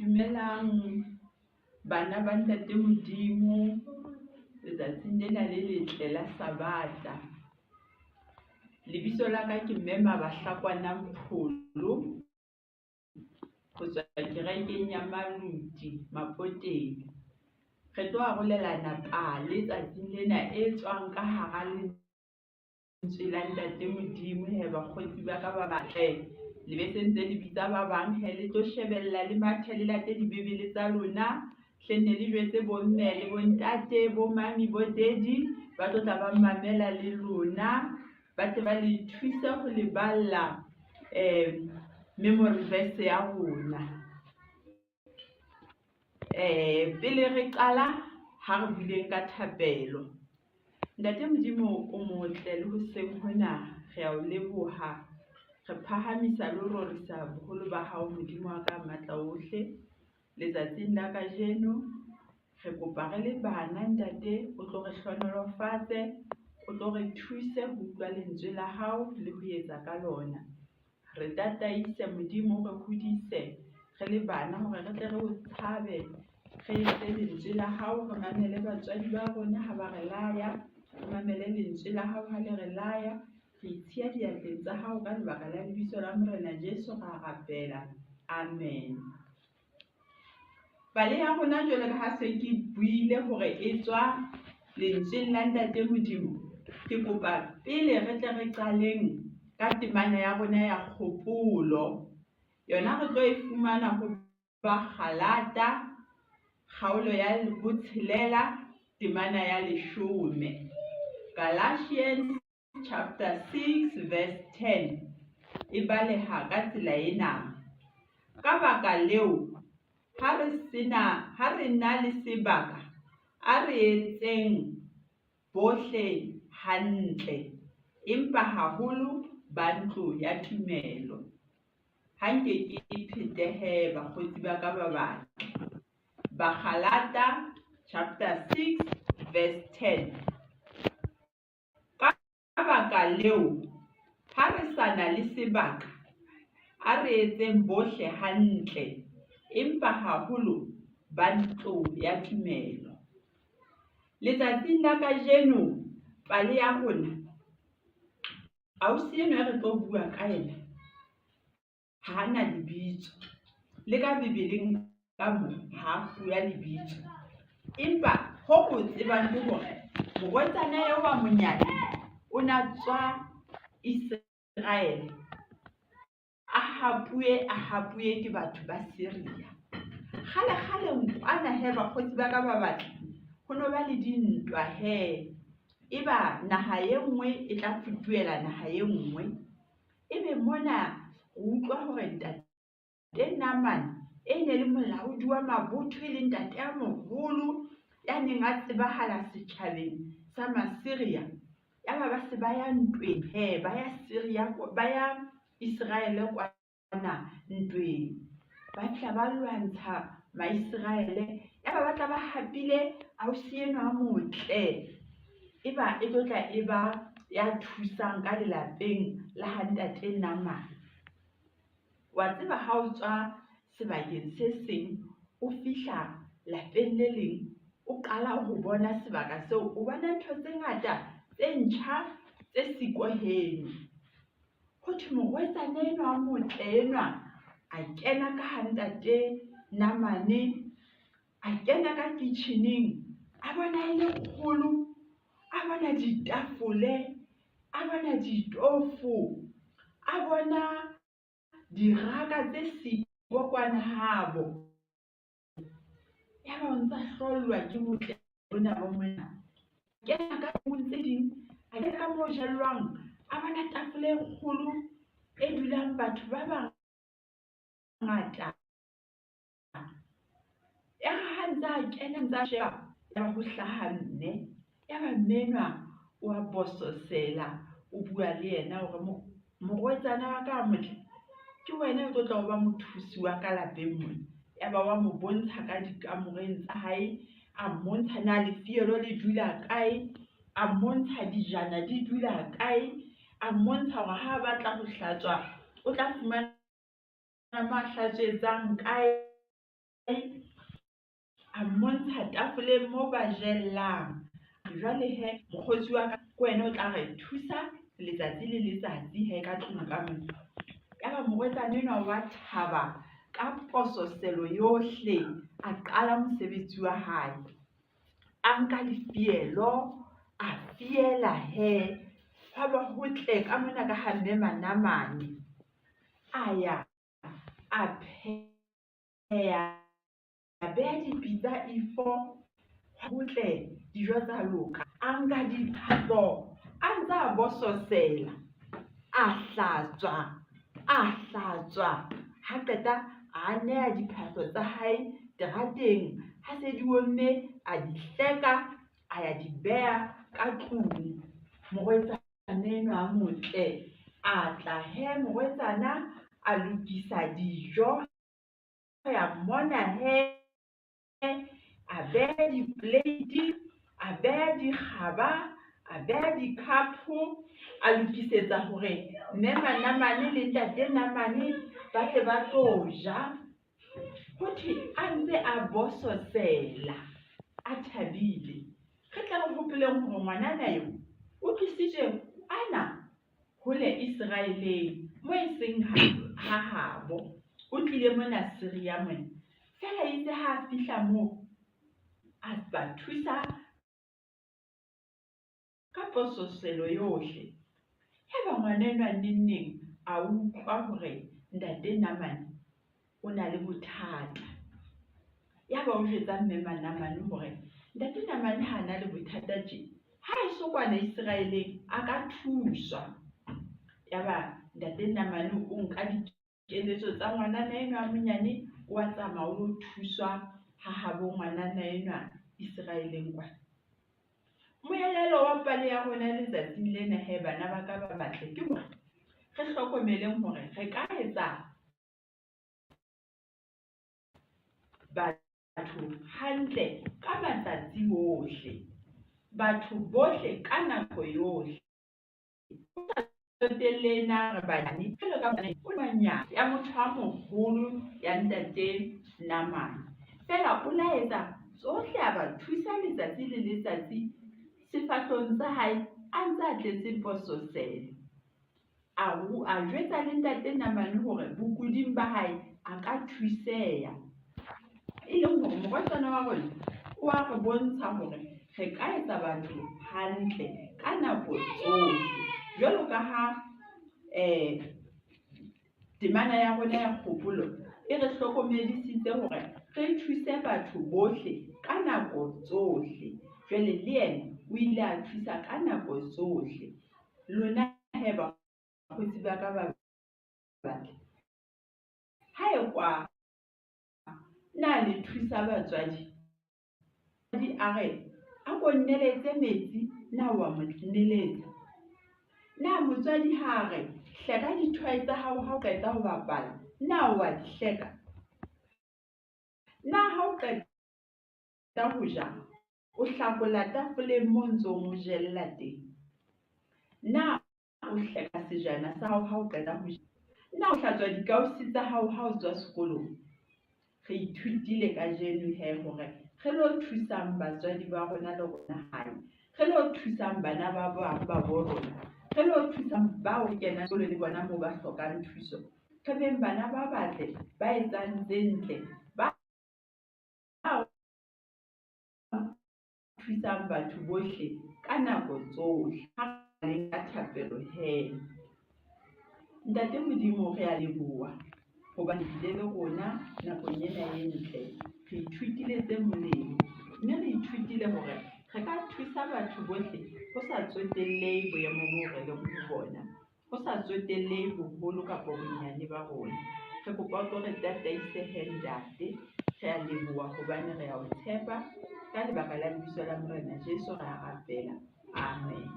Dumelang bana ba ntate Modimo letsatsing lena le letle la Sabata. Lebitso la ka ke Mme Mabahlakoana Mpholo ho tswa kerekeng ya Maluti Mapoteng. Re tlo arolelana pale letsatsing lena e tswang ka hara lentswe la ntate Modimo bakgotsi ba ka ba batle. Le be se ntse le bitsa ba bang le tlo shebella le mathe le late dibebele tsa lona, hle ne le jwetse bomme le bontate bo mami bo daddy ba tlo tla ba mamela le lona, ba tle ba le thuse ho le balla memory verse ya rona. Pele re qala ha re buleng ka thapelo. Ntate Modimo o motle le hoseng hona re a o leboha, re phahamisa le rorisa boholo ba hao Modimo wa ka matla ohle. Letsatsing la kajeno re kopa re le bana ntate, o tlo re hlohonolofatse, o tlo re thuse ho utlwa lentswe la hao le ho etsa ka lona. Re tataise Modimo, re hodise re le bana hore re tle re o tshabe, re etse lentswe la hao, re mamele batswadi ba rona ha ba re laya, re mamele lentswe la hao ha le re laya. Re itshiya diatleng tsa hao ka lebaka la lebitso la Morena Jesu ra rapela. Amen. Pale ya rona jwale ka ha se ke buile hore e tswa lentsweng la ntate Modimo, ke kopa pele re tle re qaleng ka temana ya rona ya kgopolo. Yona re tlo e fumana ho Bakgalata kgaolo ya botshelela temana ya 10. Galatians chapter 6 verse 10 e baleha ka tsela ena: ka baka leo ha re na le sebaka, a re etseng bohle hantle, empa haholo ba ntlo ya tumelo. Ha nke ke phetehe bakgotsi ba ka ba batle. Bakgalata chapter 6 verse 10. Ka baka leo ha re sa na le sebaka, a re etseng bohle hantle, empa haholo ba ntlo ya tumelo. Letsatsing la kajeno pale ya rona, ausi enwa re tlo bua ka ena ha na lebitso, le ka bebeleng ka moo ha fuwa lebitso, empa ho ko tsebang ke hore morwetsana eo wa monyane o na tswa Israel, a hapuye ke batho ba Syria. Kgale nkwana bakgotsi ba ka ba batle, ho no ba le dintwa eba naha e nngwe e tla futuela naha e nngwe. Ebe mona o utlwa hore ntate Namane e ne le molaodi wa mabotho, e leng ntate a moholo ya neng a tsebahala setjhabeng sa Masyria, yaba ba se ba ya ntweng ba ya Syria, ba ya Israel kwana ntweng, ba tla ba lwantsha Maiseraele, yaba ba tla ba hapile ausi enwa a motle, eba e tlo tla e ba ya thusang ka lelapeng la ha ntate Namane. Wa tseba ha o tswa sebakeng se seng o fihla lapeng le leng, o qala ho bona sebaka seo, o bona ntho tse ngata tse ntjha tse siko heno. Ho thwe morwetsana enwa a motle enwa a kena ka ha ntate Namane, a kena ka kitjhineng, a bona e le kgolo, a bona ditafole, a bona ditofo, a bona diraka tse siko kwana habo. Yaba o ntsa hlollwa ke botle bona bo mona, kena ka tse ding, a kena ka moo jellwang, a bona tafole e kgolo e dulang batho ba bangata. Ya ha ntsa a kena ntsa sheba, yaba ho hlaha mme, yaba mme enwa o a bososela, o bua le yena hore morwetsana wa ka motle, ke wena o tlo tla o ba mothusi wa ka lapeng mona. Yaba wa mo bontsha ka dikamoreng tsa hae, a mmontsha na lefielo le dula kae, a mmontsha dijana di dula kae, a mmontsha hore ha a batla ho hlatswa o tla fumana mo a hlatswetsang kae. a mmontsha tafoleng moo ba jellang. Jwale he mokgotsi wa ka ke wena o tla re thusa letsatsi le letsatsi he ka tlung ka moo. Yaba morwetsana enwa wa thaba ka pososelo yohle, a qala mosebetsi wa hae. A nka lefielo, a fiela he, hwa ba hotle ka mona ka ha mme Manamane. A ya a pheha, a beha dipitsa ifo, hotle dijo tsa loka. A nka diphahlo a ntse a bososela, a hlatswa, ha qeta a neha diphahlo tsa hae terateng. Ha se di omme, a di hleka, a ya di beha ka tlung. Morwetsana enwa a motle a tla he morwetsana a lokisa dijo, ya mmona he, a beha di-plate, a beha dikgaba, a beha dikhapo, a lokisetsa hore mme Manamane le ntate Namane ba tle ba tlo ja. Hothwe a ntse a bososela, a thabile. Re tle re hopoleng hore ngwanana eo o tlisitswe ana hole Iseraeleng moo e seng ha habo. O tlile mona Syria mona. Feela itse ha a fihla moo, a ba thusa ka pososelo yohle. Yaba ngwana enwa neng a utlwa hore ntate Namane o na le bothata. Yaba o jwetsa mme Manamane hore ntate Namane ha na le bothata tje, ha e so kwana Iseraeleng a ka thuswa. Yaba ntate Namane o nka dikeletso tsa ngwanana enwa a monyane, o a tsamaya o lo thuswa ha habo ngwanana enwa Iseraeleng kwana. Moelelo wa pale ya rona letsatsing lena he bana ba ka ba batle, ke hore re hlokomeleng hore re ka etsa batho hantle ka matsatsi ohle, batho bohle ka nako yohle. Tsotelle na re banyane jwalo ka banyane ya motho a moholo ya ntate Namane. Feela o laetsa tsohle a ba thusa letsatsi le letsatsi. Sefahlong sa hae a ntse a tletse pososelo. A jwetsa le ntate Namane hore bokuding ba hae a ka thuseha. E leng hore morwetsana wa rona o a re bontsha hore re ka etsa batho hantle ka nako tsohle. Jwalo ka ha temana ya rona ya kgopolo e re hlokomedisitse hore re thuse batho bohle ka nako tsohle. Jwale le yena o ile a thusa ka nako tsohle. Lona he bakgotsi ba ka ba batle, ha ekwa na le thusa batswadi, a re a ko nneletse metsi, na wa mo neletsa. Na motswadi ha re hleka dithwae tsa hao ha o qeta ho bapala, na wa di hleka. Na ha o qeta ho ja, o hlakola tafoleng moo ntsong o jella teng. Na o hleka sejana sa hao ha o qeta ho ja. Na o hlatswa dikausi tsa hao ha o tswa sekolong. Re ithutile kajeno he hore re lo thusang batswadi ba rona le rona hae, re lo thusang bana ba bo rona, re lo thusang bao re kenang sekolo le bona moo ba hlokang thuso. Re beng bana ba batle, ba etsang tse ntle, ba thusang batho bohle ka nako tsohle. Ha re ka thapelo he. Ntate Modimo re a leboha hobane bile le rona nakong ena e ntle. Re ithutile tse molemo, mme re ithutile hore re ka thusa batho bohle ho sa tsotellehe boemo moo re leng ho bona, ho sa tsotellehe boholo kapa bonyane ba rona. Re kopa o tlo re tataise he ntate. Re a leboha hobane re a o tshepa ka lebaka la lebitso la Morena Jesu re a rapela. Amen.